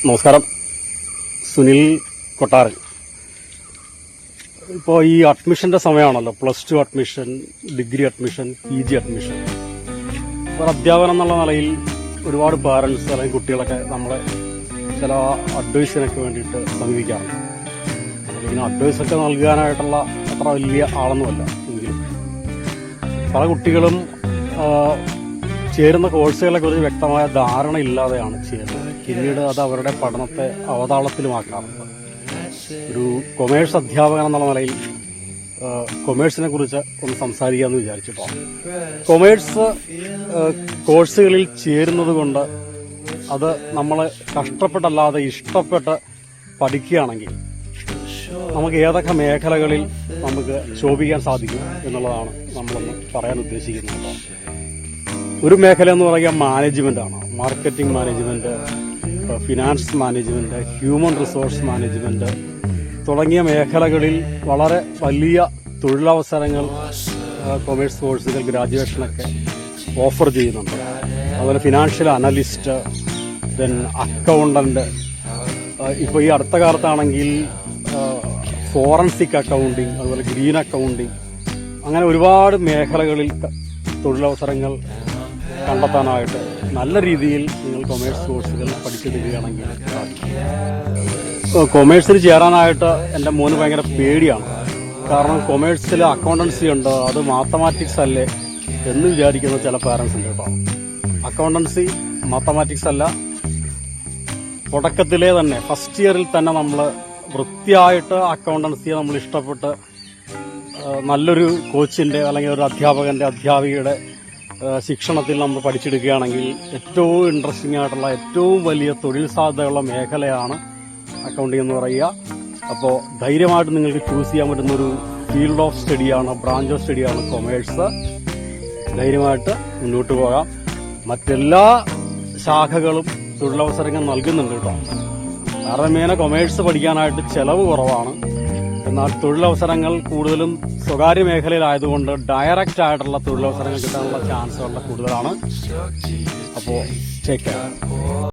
നമസ്കാരം. സുനിൽ കൊട്ടാരൻ. ഇപ്പോൾ ഈ അഡ്മിഷന്റെ സമയമാണല്ലോ. +2 admission, degree admission, PG admission. ഒരു അധ്യാപനം എന്നുള്ള നിലയിൽ ഒരുപാട് പാരൻസ് അല്ലെങ്കിൽ കുട്ടികളൊക്കെ നമ്മളെ ചില അഡ്വൈസിനൊക്കെ വേണ്ടിയിട്ട് സമീപിക്കാറുണ്ട്. ഇങ്ങനെ അഡ്വൈസൊക്കെ നൽകാനായിട്ടുള്ള അത്ര വലിയ ആളൊന്നുമല്ല. എങ്കിലും പല കുട്ടികളും ചേരുന്ന കോഴ്സുകളെ കുറിച്ച് വ്യക്തമായ ധാരണ ഇല്ലാതെയാണ് ചേരുന്നത്. പിന്നീട് അത് അവരുടെ പഠനത്തെ അവതാളത്തിലുമാക്കാറുണ്ട്. ഒരു കൊമേഴ്സ് അധ്യാപകൻ എന്നുള്ള നിലയിൽ കൊമേഴ്സിനെ കുറിച്ച് ഒന്ന് സംസാരിക്കാമെന്ന് വിചാരിച്ചിട്ടോ. കൊമേഴ്സ് കോഴ്സുകളിൽ ചേരുന്നത് കൊണ്ട് അത് നമ്മൾ കഷ്ടപ്പെട്ടല്ലാതെ ഇഷ്ടപ്പെട്ട് പഠിക്കുകയാണെങ്കിൽ നമുക്ക് ഏതൊക്കെ മേഖലകളിൽ നമുക്ക് ശോഭിക്കാൻ സാധിക്കും എന്നുള്ളതാണ് നമ്മളൊന്ന് പറയാൻ ഉദ്ദേശിക്കുന്നത്. ഒരു മേഖല എന്ന് പറയുക മാനേജ്മെന്റാണ്. Marketing management, finance management, human resource management തുടങ്ങിയ മേഖലകളിൽ വളരെ വലിയ തൊഴിലവസരങ്ങൾ കൊമേഴ്സ് കോഴ്സുകൾ ഗ്രാജുവേഷനൊക്കെ ഓഫർ ചെയ്യുന്നുണ്ട്. അതുപോലെ ഫിനാൻഷ്യൽ അനലിസ്റ്റ്, ദെൻ അക്കൗണ്ടന്റ്, ഇപ്പോൾ ഈ അടുത്ത കാലത്താണെങ്കിൽ ഫോറൻസിക് അക്കൗണ്ടിങ്, അതുപോലെ ഗ്രീൻ അക്കൗണ്ടിങ്, അങ്ങനെ ഒരുപാട് മേഖലകളിൽ തൊഴിലവസരങ്ങൾ കണ്ടെത്താനായിട്ട് നല്ല രീതിയിൽ നിങ്ങൾ കൊമേഴ്സ് കോഴ്സുകൾ പഠിച്ചെടുക്കുകയാണെങ്കിൽ സാധിക്കും. കൊമേഴ്സിൽ ചേരാനായിട്ട് എൻ്റെ മോന് ഭയങ്കര പേടിയാണ്. കാരണം കൊമേഴ്സിൽ അക്കൗണ്ടൻസി ഉണ്ട്, അത് മാത്തമാറ്റിക്സ് അല്ലേ എന്ന് വിചാരിക്കുന്ന ചില പാരൻസ് ഉണ്ട് കേട്ടോ. അക്കൗണ്ടൻസി മാത്തമാറ്റിക്സ് അല്ല. തുടക്കത്തിലെ തന്നെ ഫസ്റ്റ് ഇയറിൽ തന്നെ നമ്മൾ വൃത്തിയായിട്ട് അക്കൗണ്ടൻസിയെ നമ്മൾ ഇഷ്ടപ്പെട്ട് നല്ലൊരു കോച്ചിന്റെ അല്ലെങ്കിൽ ഒരു അധ്യാപികയുടെ ശിക്ഷണത്തിൽ നമ്മൾ പഠിച്ചെടുക്കുകയാണെങ്കിൽ ഏറ്റവും ഇൻട്രസ്റ്റിംഗ് ആയിട്ടുള്ള ഏറ്റവും വലിയ തൊഴിൽ സാധ്യതയുള്ള മേഖലയാണ് അക്കൗണ്ടിംഗ് എന്ന് പറയുക. അപ്പോൾ ധൈര്യമായിട്ട് നിങ്ങൾക്ക് ചൂസ് ചെയ്യാൻ പറ്റുന്നൊരു ഫീൽഡ് ഓഫ് സ്റ്റഡിയാണ്, ബ്രാഞ്ച് ഓഫ് സ്റ്റഡിയാണ് കൊമേഴ്സ്. ധൈര്യമായിട്ട് മുന്നോട്ട് പോകാം. മറ്റെല്ലാ ശാഖകളും തൊഴിലവസരങ്ങൾ നൽകുന്നുണ്ട് കേട്ടോ. കാരണം കൊമേഴ്സ് പഠിക്കാനായിട്ട് ചെലവ് കുറവാണ്. എന്നാൽ തൊഴിലവസരങ്ങൾ കൂടുതലും സ്വകാര്യ മേഖലയിലായതുകൊണ്ട് ഡയറക്റ്റ് ആയിട്ടുള്ള തൊഴിലവസരങ്ങൾ കിട്ടാനുള്ള ചാൻസ് വളരെ കൂടുതലാണ്. അപ്പോൾ ടേക്ക് കെയർ.